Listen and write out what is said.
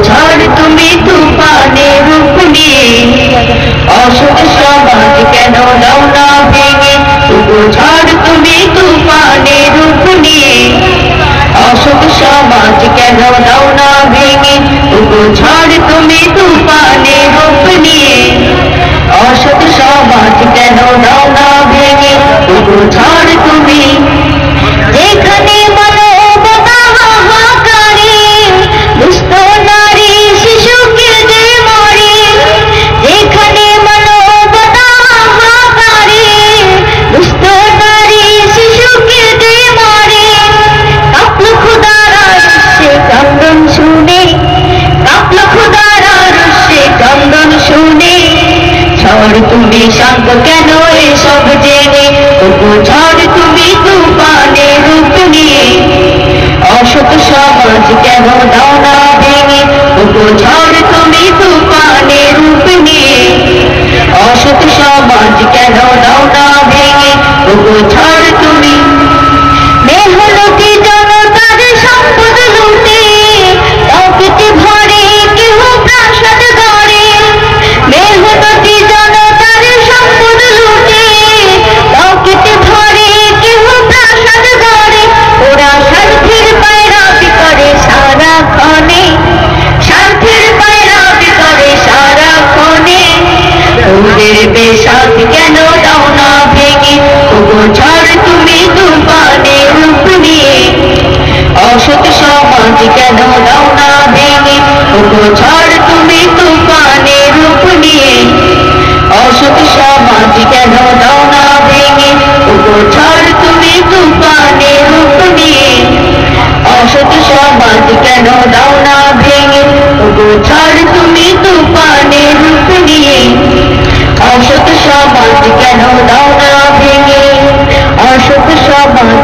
ছাড় তুমি তুফানে রূপ নিয়ে অসৎ সমাজ কেন দাও না ভেঙে ছাড় তুমি তুফানে রূপ নিয়ে অসৎ সমাজ কেন দাও না ভেঙে ছাড় তুমি তুফানে রূপ নিয়ে অসৎ সমাজ কেন দাও না ভেঙে ছাড় তুমি যেখানে মানবতা হাহাকারে দুষ্ট নারী শিশুকে যে মরে যেখানে মানবতা হাহাকারে দুষ্ট নারী শিশুকে যে মরে কাঁপলো খোদার আরশে কান্দন শুনে কাঁপলো খোদার আরশে কান্দন শুনে ঝড় তুমি শান্ত কেন এসব জেনে ঝড় তুমি তুফানে রূপ নিয়ে অসৎ সমাজ কেন দাও না ভেঙে ঝড় তুমি তুফানে রূপ নিয়ে অসৎ সমাজ কেন দাও না ভেঙে ঝড় তুমি মেহনতি জনতার সম্পদ লুটে পকেটে ভরে কেহ প্রাসাদ গড়ে মেহনতি জনতার সম্পদ লুটে পকেটে ভরে কেহ প্রাসাদ গড়ে ওরা স্বার্থের পায়রাবি করে সারাক্ষণে স্বার্থের পায়রাবি করে সারাক্ষণে ওদের বেশাদ কেন দাও না ভেঙে ঝড় তুমি তুফানে রূপ নিয়ে অসৎ সমাজ কেন দাও না ভেঙে ঝড় তুমি তুফানে রূপ নিয়ে অসৎ সমাজ কেন দাও না ভেঙে ঝড় তুমি তুফানে রূপ নিয়ে অসৎ সমাজ কেন দাও না ভেঙে ঝড় তুমি তুফানে রূপ নিয়ে অসৎ সমাজ কেন দাও না ভেঙে অসৎ সমাজ